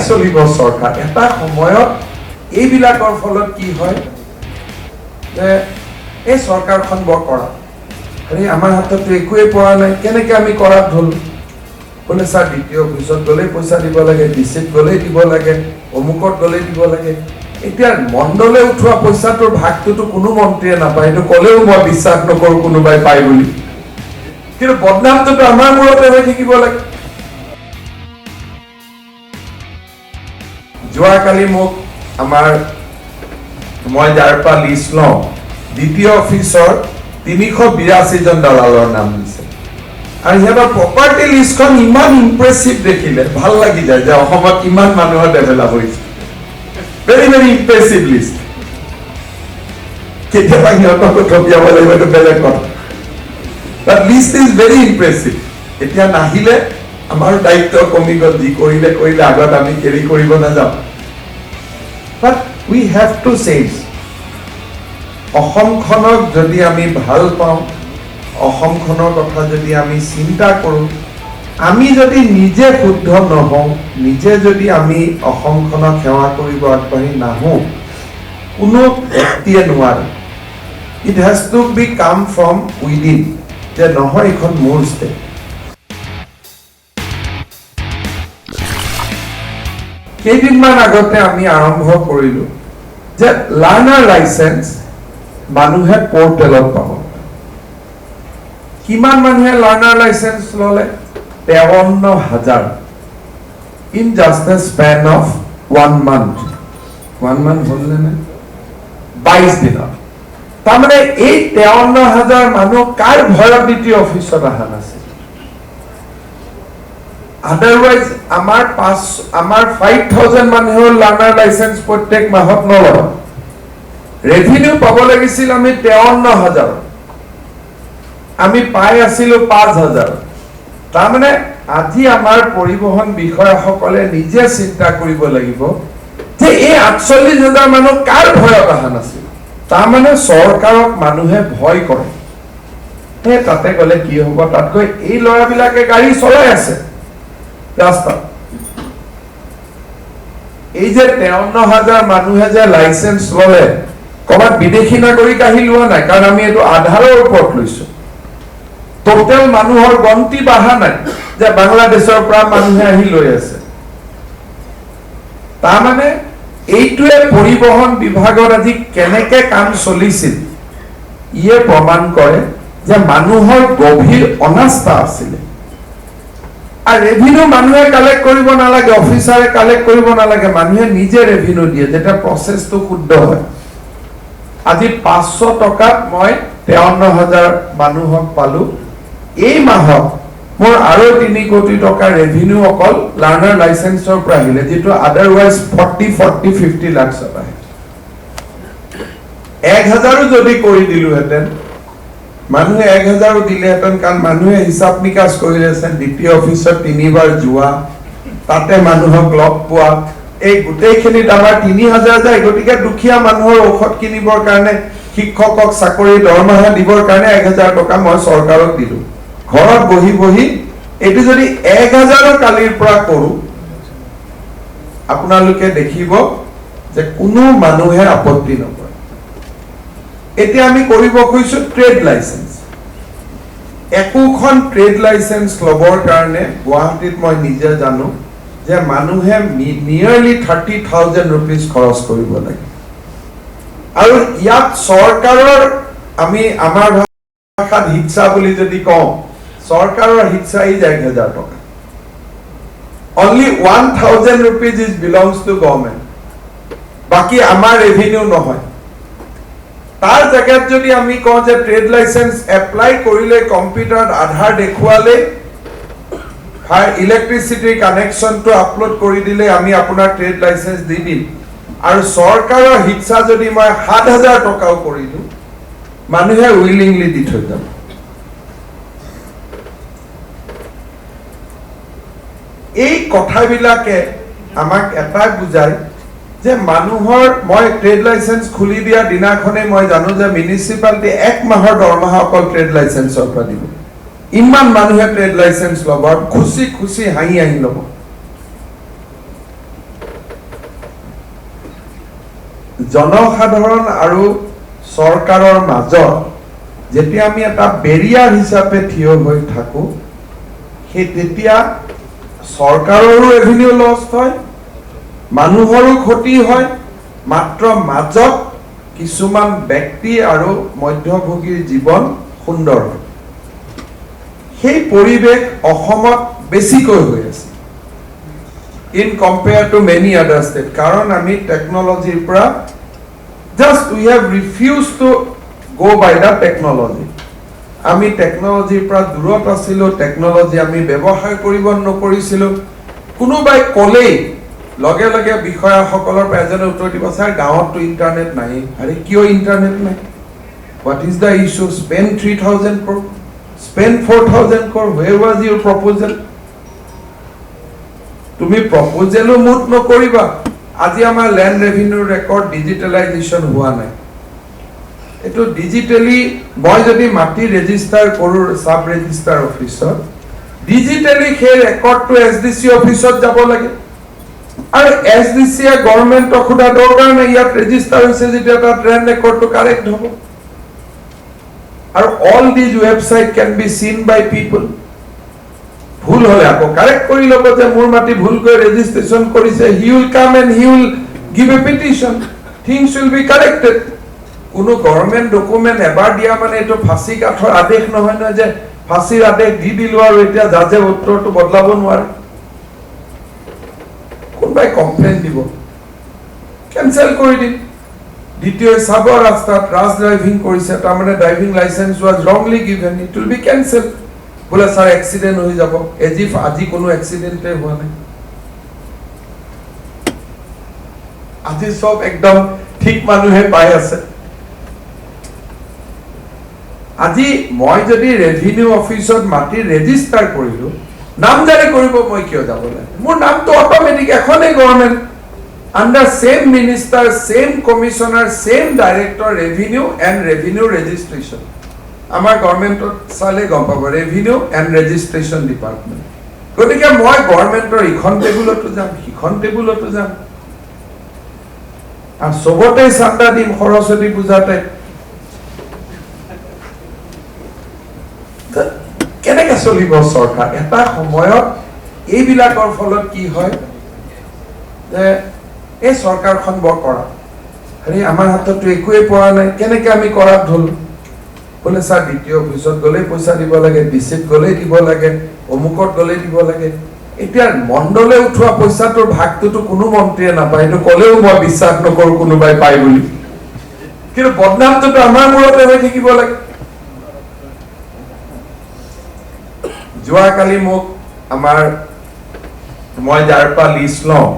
চলিব চৰকাৰ এটা সময়ত এইবিলাকৰ ফলত কি হয় যে এই চৰকাৰখন বৰ কৰা আৰে আমাৰ হাতত একোৱে পৰা নাই কেনেকে আমি কৰাত হল বলে স্যার দ্বিতীয় অফিসত গলে পয়সা দিব লাগে ডিসিত গলে দিব লাগে অমুকত গলে দিব লাগে এতিয়া মণ্ডলে উঠোৱা পইচাটোৰ ভাগটো কোনো মন্ত্ৰীয়ে নাপায় এটো কলেও মই বিশ্বাস নকৰো কোনোবাই পায় বুলি কিন্তু বদনামটো আমাৰ মূৰতে হৈ থাকিব লাগে যোৱাকালি মোক আমাৰ মই যাৰ পৰা লিষ্ট লওঁ দ্বিতীয় অফিসৰ 382 জন দালালৰ নাম দিছে আৰু হেবা প্ৰপাৰ্টি লিষ্টখন ইমান ইমপ্ৰেছিভ দেখিলে ভাল লাগি যায় যে অসমত ইমান মানুহৰ ডেভেলপ হৈছে very very impressive list কেতিয়াবা সিহঁতক থপিয়াব লাগিব এইটো বেলেগ কথা but list is very impressive এতিয়া নাহিলে আমাৰ দায়িত্ব কমি গল যি কৰিলে আগত আমি কেৰি কৰিব নাযাম but we have to change অসমখনক যদি আমি ভাল পাওঁ অসমখনৰ কথা যদি আমি চিন্তা কৰোঁ আমি যদি নিজে শুদ্ধ নহওঁ নিজে যদি আমি অসমখনক সেৱা কৰিব আগবাঢ়ি নাহোঁ কোনো ব্যক্তিয়ে নোৱাৰে ইট হেজ টু বি কাম ফ্ৰম উইদিন যে নহয় এখন মোৰ ষ্টেট কেইদিনমান আগতে আমি আৰম্ভ কৰিলোঁ যে লাৰ্ণাৰ লাইচেন্স মানুহে পোৰ্টেলত পাব কিমান মানুহে লাৰ্ণাৰ লাইচেন্স ললে 53,000 in just a span of 1 month হলনে না 22 দিনত তাৰমানে এই 53,000 মানুহ কাৰ ভয়ত দ্বিতীয় অফিচত অহা নাছিল আদাৰৱাইজ আমাৰ 5,000 মানুহৰ লাৰ্ণাৰ লাইচেন্স প্ৰত্যেক মাহত নলয় ৰেভিনিউ পাব লাগিছিল আমি 53,000 আমি পাই আছিলো 5,000 তাৰমানে আজি আমাৰ পৰিবহন বিষয়াসকলে নিজে চিন্তা কৰিব লাগিব যে এই 48,000 মানুহ কাৰ ভয়ত অহা নাছিল তাৰমানে চৰকাৰক মানুহে ভয় কৰে হে তাতে গলে কি হ'ব তাতকৈ এই ল'ৰাবিলাকে গাড়ী চলাই আছে ৰাস্তা এই যে 53,000 মানুহে যে লাইসেন্স ললে কবাত বিদেশী নাগৰিক আহি লোৱা নাই কাৰণ আমি এইটো আধাৰৰ ওপৰত লৈছো টোটাল মানুহৰ গন্তি বাঢ়া নাই যে বাংলাদেশৰ পৰা মানুহে আহি লৈ আছে তাৰমানে এইটোৱে পৰিবহন বিভাগৰ আজি কেনেকে কাম চলিছিল ইয়ে প্ৰমাণ কৰে যে মানুহৰ গভীৰ অনাস্থা আছিল আৰ ৰেভিনিউ মানুহে কালেক্ট কৰিব নালাগে অফিসাৰে কালেক্ট কৰিব নালাগে মানুহে নিজে রেভিনিউ দিয়ে যেটা প্রসেসটো শুদ্ধ হয় আজি 500 টকাত মই 53,000 মানুহক পালো এই মাহত মোৰ আৰু 3 কোটি টকা ৰেভিনিউ অকল লাৰ্ণাৰ লাইসেন্সৰ পৰা আহিলে যেটো আদাৰৱাইজ 40-50 লাখ আহে 1000 যদি কৰি দিলো হেতেন মানুহে 1000 দিলে হেতেন কাৰণ মানুহে হিসাব নিকাশ কৰিলেছেন দ্বিতীয় অফিসত 3 বাৰ যোৱা তাতে মানুহক লগ পোৱা এই গোটেইখিনিত আমাৰ 3,000 যায় গতিকে দুখীয়া মানুহৰ ঔষধ কিনিবৰ কাৰণে শিক্ষকক চাকৰি দৰমহা দিবৰ কাৰণে 1000 টকা মই চৰকাৰক দিলো ঘৰত বহি এটো যদি 1000 কালিৰ পৰা কৰো আপোনালোকে দেখিব যে কোনো মানুহে আপত্তি নকৰে এতিয়া আমি কৰিব খুজিছো ট্ৰেড লাইসেন্স একোখন ট্ৰেড লাইসেন্স লবৰ কাৰণে গুৱাহাটীত মই নিজে জানো যে মানুহে নিয়াৰলি 30,000 rupees খৰচ কৰিব লাগে আৰু ইয়াত চৰকাৰৰ আমি আমাৰ ভাষাত হিচ্ছা বুলি যদি কওঁ চৰকাৰৰ হিচ্ছা ই 1,000 টকা only 1,000 rupees is belongs to government বাকি আমাৰ ৰেভিনিউ নহয় তাৰ জায়গাত যদি আমি কওঁ যে ট্ৰেড লাইসেন্স এপ্লাই কৰিলে কম্পিউটাৰত আধাৰ দেখুৱালে আৰ ইলেক্ট্ৰিসিটি কানেকশনটো আপলোড কৰি দিলে আমি আপোনাৰ ট্ৰেড লাইসেন্স দি দিম আৰু চৰকাৰৰ হিচ্ছা যদি মই 7,000 টকাও কৰি দিও মানুহে উইলিংলি দি থৈ যাব এই কথাবিলাকে আমাক এটা বুজায় যে মানুহৰ মই ট্ৰেড লাইসেন্স খুলি দিয়া দিনাখনে মই জানো যে মিউনিসিপালিটি 1 মাহৰ দৰমহা অকল ট্ৰেড লাইসেন্সৰ পৰা দিব ইমান মানুহে ট্ৰেড লাইসেন্স ল'ব খুচি হাঁহি ল'ব জনসাধাৰণ আৰু চৰকাৰৰ মাজত যেতিয়া আমি এটা বেৰিয়াৰ হিচাপে থিয় হৈ থাকো সেই তেতিয়া চৰকাৰৰো ৰেভিনিউ লছ হয় মানুহৰো ক্ষতি হয় মাত্ৰ মাজত কিছুমান ব্যক্তি আৰু মধ্যভোগীৰ জীৱন সুন্দৰ হয় সেই পৰিৱেশ অসমত বেছিকৈ হৈ আছে in compare to many other states karon ami technology pra just we have refused to go by the technology ami technology pra durot asilo technology ami byabohar koribo nokorisilo kuno bai kolei lage lage bikhoya hokolor prajone uttor dibo sir gaot to internet nahi are kio internet nahi what is the issue spend 3000 crore spend 4000 crore where was your proposal তুমি প্রপোজালও মুট নকৰিবা আজি আমাৰ land revenue record digitalization হোৱা নাই এটো digitally মই যদি মাটি ৰেজিস্টাৰ কৰো সাব ৰেজিস্টাৰ অফিসত ডিজিটালি সেই ৰেকৰ্ডটো এসডিসি অফিসত যাব লাগে আৰু এসডিসি এ গভৰ্নমেন্ট অখুদা দৰকাৰ নাই ইয়াত ৰেজিস্টাৰ হৈছে যেতিয়া এটা ট্ৰেন্ড ৰেকৰ্ডটো কাৰেক্ট হ'ব আৰু all these website can be seen by people ভুল হলে আপো কারেক্ট করি লব যে মোর মাটি ভুল করে রেজিস্ট্রেশন করিছে he will come and he will give a petition things will be corrected কোন গভর্নমেন্ট ডকুমেন্ট এবাৰ দিয়া মানে এটো ফাঁসি কাঠৰ আদেশ নহয় না যে ফাঁসিৰ আদেশ দি দিলো আৰু এতিয়া জাজে উত্তৰটো বদলাব নোৱাৰে কোনবাই কমপ্লেইন দিব ক্যান্সেল কৰি দিম দ্বিতীয় সাবৰ ৰাস্তাত ৰাজ ড্ৰাইভিং কৰিছে তাৰ মানে driving licence was wrongly given it will be cancelled बोले सर एक्सीडेंट हो जाबो एजिफ আজি কোনো एक्सीडेंटे हुआ নাই আজি সব একদম ঠিক মানুহে পাই আছে আজি মই যদি ৰেভিনিউ অফিসত মাটি ৰেজিস্টাৰ কৰিলো নাম জাৰি কৰিব মই কিয় যাব লাগে মোৰ নামটো অটোমেটিক এখনে government under same minister same commissioner same director revenue and revenue registration আমাৰ গভৰ্নমেন্টত চালে গম পাব ৰেভিনিউ এন্ড ৰেজিস্ট্ৰেশন ডিপাৰ্টমেন্ট গতিকে মই গভৰ্নমেন্টৰ ইখন টেবুলতো যাম হিখন টেবুলতো যাম আৰু সবতে চান্দা দিম সৰস্বতী পূজাতে কেনেকৈ চলিব চৰকাৰ এটা সময়ত এইবিলাকৰ ফলত কি হয় যে এই চৰকাৰখন বৰ কৰা আৰে আমাৰ হাতত একোৱে পৰা নাই কেনেকৈ আমি কৰাত হল बोले सर द्वितीय ऑफिसत गले पैसा দিব লাগে ডিসিত গলে দিব লাগে অমুকত গলে দিব লাগে এতিয়া মণ্ডলে উঠোৱা পইচাটোৰ ভাগটো কোনো মন্ত্ৰীয়ে নাপায় এটো কলেও মই বিশ্বাস নকৰো কোনোবাই পাই বুলি কিন্তু বদনামটো আমাৰ মূৰতে হৈ থাকিব লাগে যোৱা কালি মোক আমাৰ মই যাৰপা লিষ্ট লওঁ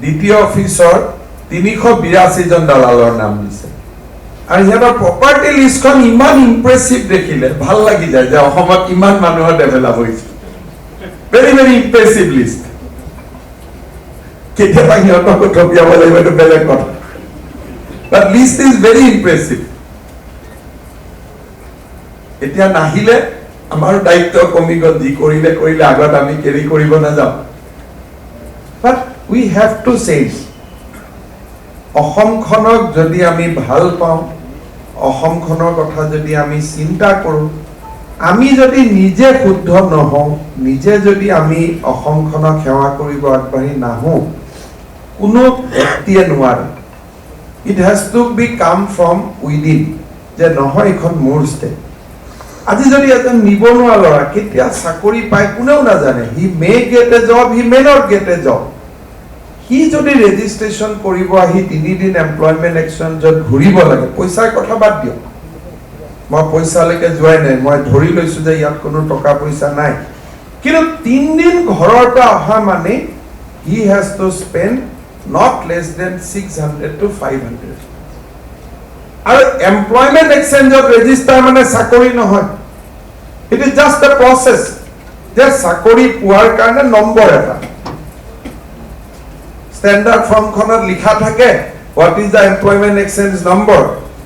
দ্বিতীয় অফিসৰ 382 জন দালালৰ নাম দিছে আৰু ইয়াৰ প্ৰপাৰ্টি লিষ্টখন ইমান ইমপ্ৰেছিভ দেখিলে ভাল লাগি যায় যে অসমত ইমান মানুহৰ ডেভেলপ হৈছে ভেৰি ভেৰি ইমপ্ৰেছিভ লিষ্ট কেতিয়াবা সিহঁতক থপিয়াব লাগিব এইটো বেলেগ কথা বাট লিষ্ট ইজ ভেৰি ইমপ্ৰেছিভ এতিয়া নাহিলে আমাৰ দায়িত্ব কমি গল যি কৰিলে কৰিলে আগত আমি কেৰি কৰিব নাযাওঁ বাট উই হেভ টু চেঞ্জ অসমখনক যদি আমি ভাল পাওঁ অসমখনৰ কথা যদি আমি চিন্তা কৰো আমি যদি নিজে শুদ্ধ নহওঁ নিজে যদি আমি অসমখনক সেৱা কৰিব আগবাঢ়ি নাহো কোনো ব্যক্তিয়ে নোৱাৰে ইট হ্যাজ টু বি কাম ফ্ৰম উইদিন যে নহয় এখন মোৰ ষ্টেট আজি যদি এজন নিবনুৱা ল'ৰা কেতিয়া চাকৰি পায় কোনেও নাজানে he may get a job he may not get a job he যদি ৰেজিস্ট্ৰেশন কৰিব আহি 3 দিন এমপ্লয়মেন্ট এক্সচেঞ্জত ঘুৰিব লাগে পইচাৰ কথা বাদ দিও মই পইচালৈকে যোৱাই নাই মই ধৰি লৈছো যে ইয়াত কোনো টকা পইচা নাই কিন্তু 3 দিন ঘৰৰ পৰা অহা মানে he has to spend not less than 600 to 500 আৰু এমপ্লয়মেন্ট এক্সচেঞ্জত ৰেজিস্টাৰ মানে চাকৰি নহয় it is just a process যে চাকৰি পোৱাৰ কাৰণে নম্বৰ এটা স্ট্যান্ডার্ড ফর্ম খনত লিখা থাকে what is the employment exchange number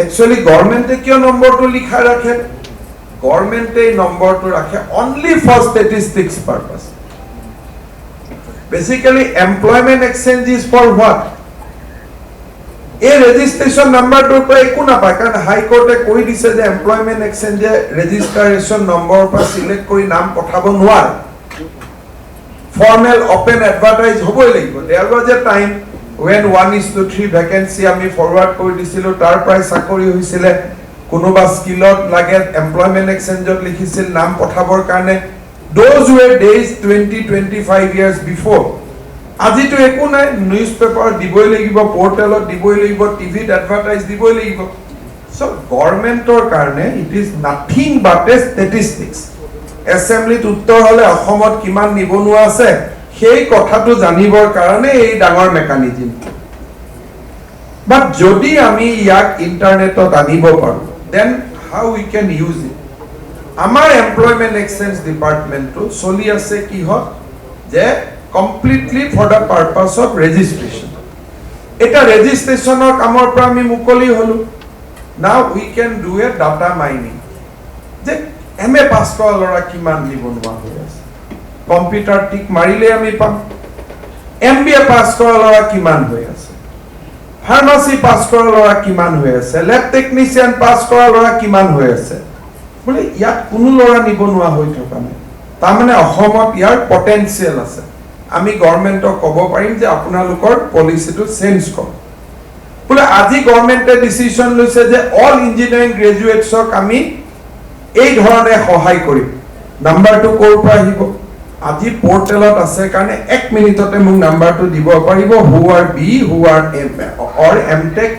actually government কিয় নম্বৰটো লিখা ৰাখে government এই নম্বৰটো ৰাখে only for statistics purpose basically employment exchange is for what এই ৰেজিষ্ট্ৰেচন নাম্বাৰটোৰ পৰা একো নাপায়, কাৰণ হাইকোৰ্টে কৈ দিছে যে এমপ্লয়মেণ্ট এক্সচেঞ্জে ৰেজিষ্ট্ৰেচন নম্বৰৰ পৰা চিলেক্ট কৰি নাম পঠাব নোৱাৰে। ফৰ্মেল ওপেন এডভাৰটাইজ হ'বই লাগিব। There was a time when 1:3 vacancy আমি ফৰৱাৰ্ড কৰি দিছিলোঁ, তাৰ পৰাই চাকৰি হৈছিলে। কোনোবা স্কিলত লাগে এমপ্লয়মেণ্ট এক্সচেঞ্জত লিখিছিল নাম পঠাবৰ কাৰণে। Those were days 20-25 years before. আজিতো একো নাই, নিউজ পেপাৰ দিবই লাগিব, পোৰ্টেলত দিবই লাগিব, টিভিত এডভাৰটাইজ দিবই লাগিব। So গভৰ্ণমেণ্টৰ কাৰণে it is nothing but a statistics. এছেম্বলিত উত্তৰ হ'লে অসমত কিমান নিবনুৱা আছে সেই কথাটো জানিবৰ কাৰণে এই ডাঙৰ মেকানিজম। বাট যদি আমি ইয়াক ইণ্টাৰনেটত আনিব পাৰোঁ, then how we can use it. আমাৰ এমপ্লয়মেণ্ট এক্সচেঞ্জ ডিপাৰ্টমেণ্টটো চলি আছে কিহত, যে completely for the purpose of registration. এটা ৰেজিষ্ট্ৰেশ্যনৰ কামৰ পৰা আমি মুকলি হ'লোঁ। Now we can do a data mining, যে MA পাছ কৰা ল'ৰা কিমান নিবনুৱা হৈ আছে, কম্পিউটাৰ টিক মাৰিলে আমি পাম। MBA পাছ কৰা ল'ৰা কিমান হৈ আছে, ফাৰ্মাচী পাছ কৰা ল'ৰা কিমান হৈ আছে, লেব টেকনিচিয়ান পাছ কৰা ল'ৰা কিমান হৈ আছে। বোলে ইয়াত কোনো ল'ৰা নিবনুৱা হৈ থকা নাই, তাৰমানে অসমত ইয়াৰ পটেনচিয়েল আছে। আমি গভৰ্ণমেণ্টক ক'ব পাৰিম যে আপোনালোকৰ পলিচিটো চেঞ্জ কৰক। বোলে আজি গভৰ্ণমেণ্টে ডিচিশ্যন লৈছে যে অল ইঞ্জিনিয়াৰিং গ্ৰেজুৱেটছক আমি এই ধৰণে সহায় কৰিম। নাম্বাৰটো ক'ৰ পৰা আহিব? আজি পোৰ্টেলত আছে কাৰণে 1 মিনিটতে মোক নাম্বাৰটো দিব পাৰিব। হু আৰ বি, হু আৰ এমটেক,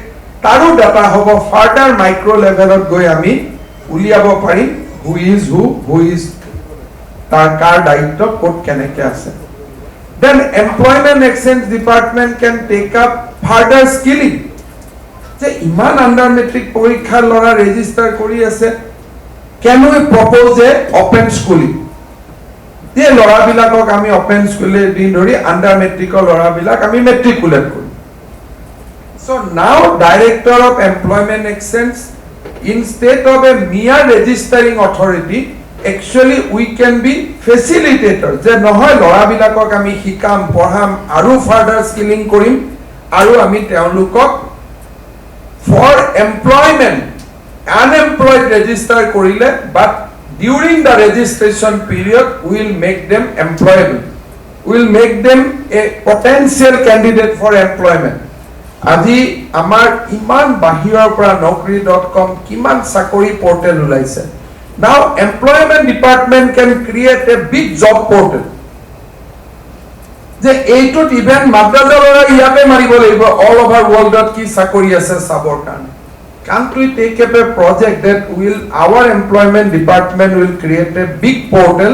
তাৰো ডাটা হ'ব। ফাৰ্ডাৰ মাইক্ৰ' লেভেলত গৈ আমি উলিয়াব পাৰিম হু ইজ তাৰ কাৰ দায়িত্ব ক'ত কেনেকৈ আছে। Then employment exchange department can take up further skilling. যে ইমান আণ্ডাৰ মেট্ৰিক পৰীক্ষাৰ ল'ৰা ৰেজিষ্টাৰ কৰি আছে, can we propose a open schooling. এই ল'ৰাবিলাকক আমি অপেন স্কুলৰ দিন ধৰি আণ্ডাৰ মেট্ৰিকৰ ল'ৰাবিলাক আমি মেট্ৰিকুলেট কৰিম। চ' নাও director of employment exchange instead of a mere registering authority, actually we can be facilitators. যে নহয় ল'ৰাবিলাকক আমি শিকাম, পঢ়াম, আৰু ফাৰ্ডাৰ স্কিলিং কৰিম, আৰু আমি তেওঁলোকক ফৰ এমপ্লয়মেণ্ট আনএমপ্লয়ড ৰেজিষ্টাৰ কৰিলে, বাট during the registration period we will make them employable, we will make them a potential candidate for employment. আজি আমাৰ ইমান বাহিৰৰ পৰা naukri.com কিমান চাকৰি পৰ্টেল ওলাইছে। Now employment department can create a big job portal, যে এইটোত ইভেন মাদ্ৰাজৰ ল'ৰা ইয়াতে মাৰিব লাগিব অল অভাৰ ৱৰ্ল্ডত কি চাকৰি আছে চাবৰ কাৰণে। Can't we take up a project that our employment department will create a big portal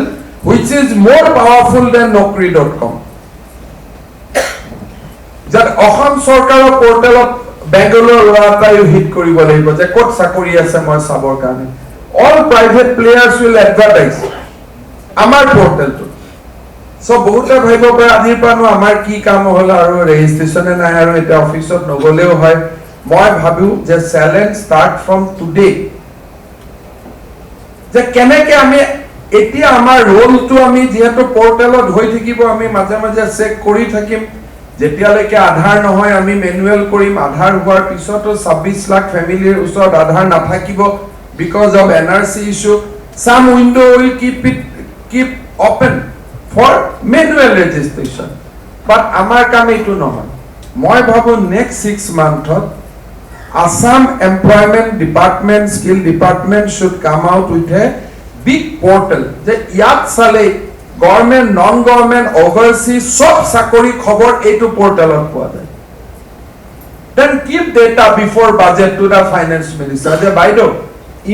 which is more powerful than naukri.com? যাত অসম চৰকাৰৰ পৰ্টেলত বেংগলোৰ ল'ৰাটাইও হিট কৰিব লাগিব যে ক'ত চাকৰি আছে মই চাবৰ কাৰণে। All private players will advertise আমাৰ পৰ্টেলটো। চ' বহুতে ভাবিব পাৰে আজিৰ পৰানো আমাৰ কি কাম হ'ল, আৰু ৰেজিষ্ট্ৰেশ্যনে নাই, আৰু এতিয়া অফিচত নগ'লেও হয়। মই ভাবো যে চেলেঞ্জ ষ্টাৰ্ট ফ্ৰম টুডে, যে কেনেকে আমি এতিয়া আমাৰ ৰোলটো আমি যিহেতু পৰ্টেলত হৈ থাকিব, আমি মাজে মাজে চেক কৰি থাকিম। যেতিয়ালৈকে আধাৰ নহয় আমি মেনুৱেল কৰিম। আধাৰ হোৱাৰ পিছতো 26 লাখ ফেমিলিৰ ওচৰত আধাৰ নাথাকিব because of NRC issue. Some window will keep open for manual registration, but আমাৰ কাম এইটো নহয়। মই ভাবো নেক্সট 6 মান্থত Assam Employment Department, Skill Department should come out with a big portal. যে ইয়াত চালে গভৰ্ণমেণ্ট, নন গভৰ্ণমেণ্ট, অভাৰচিজ সব চাকৰি খবৰ এইটো পৰ্টেলত পোৱা যায়। Then keep data before budget to the finance minister, যে বাইদেউ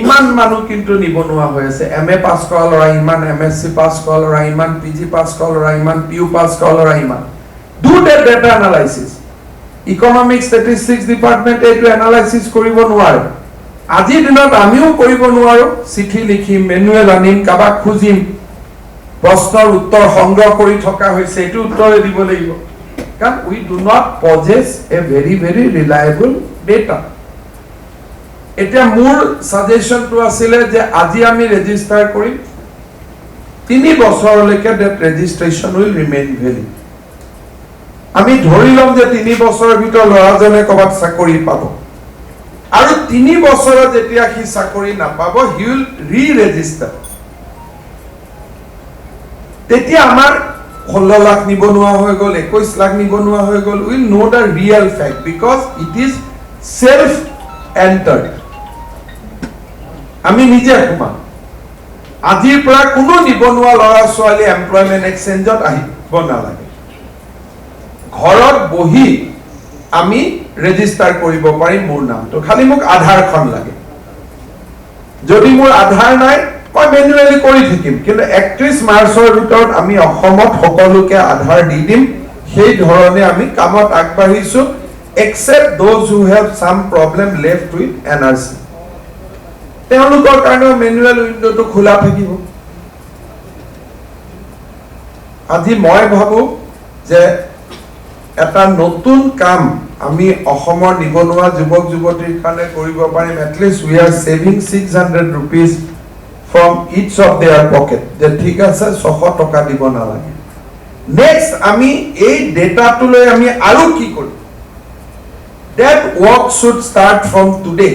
ইমান মানুহ কিন্তু নিবনুৱা হৈ আছে, MA পাছ কৰা ল'ৰা ইমান, MSc পাছ কৰা ল'ৰা ইমান, PG পাছ কৰা ল'ৰা ইমান, PU পাছ কৰা ল'ৰা ইমান। Do that data analysis. Economic statistics ডিপাৰ্টমেণ্টে এইটো এনালাইচিছ কৰিব নোৱাৰে। আজিৰ দিনত আমিও কৰিব নোৱাৰো। চিঠি লিখিম, মেনুৱেল আনিম, কাবাক খুজিম, প্ৰশ্নৰ উত্তৰ সংগ্ৰহ কৰি থকা হৈছে, এইটো উত্তৰে দিব লাগিব, কাৰণ we do not possess a very very reliable data. এতিয়া মোৰ ছাজেশ্যনটো আছিলে যে আজি আমি ৰেজিষ্টাৰ কৰিম, 3 বছৰলৈকে date registration will remain valid. আমি ধৰি লম যে 3 বছৰৰ ভিতৰত ল'ৰাজনে ক'ৰবাত চাকৰি পাব আৰু 3 বছৰত যেতিয়া সি চাকৰি নাপাব হি উইল ৰি-ৰেজিষ্টাৰ তেতিয়া আমাৰ 16 লাখ নিবনুৱা হৈ গ'ল 21 লাখ নিবনুৱা হৈ গ'ল will know the real fact because it is self entered আমি নিজে সোমাম আজিৰ পৰা কোনো নিবনুৱা ল'ৰা ছোৱালী এমপ্লয়মেন্ট এক্সচেঞ্জত আহিব নালাগে ঘৰত বহি আমি ৰেজিষ্টাৰ কৰিব পাৰিম মোৰ নামটো খালি মোক আধাৰখন লাগে যদি মোৰ আধাৰ নাই মই মেনুৱেলি কৰি থাকিম কিন্তু 31 মাৰ্চৰ ভিতৰত আমি অসমত সকলোকে আধাৰ দি দিম সেই ধৰণে আমি কামত আগবাঢ়িছো except those who have some problem left with NRC তেওঁলোকৰ কাৰণে মেনুৱেল উইন্ডোটো খোলা থাকিব আজি মই ভাবো যে এটা নতুন কাম আমি অসমৰ নিবনুৱা যুৱক যুৱতীৰ কাৰণে কৰিব পাৰিম at least we are saving 600 rupees from each of their pocket যে ঠিক আছে 600 টকা দিব নালাগে নেক্সট আমি এই ডেটাটো লৈ আমি আৰু কি কৰিম that work should start from today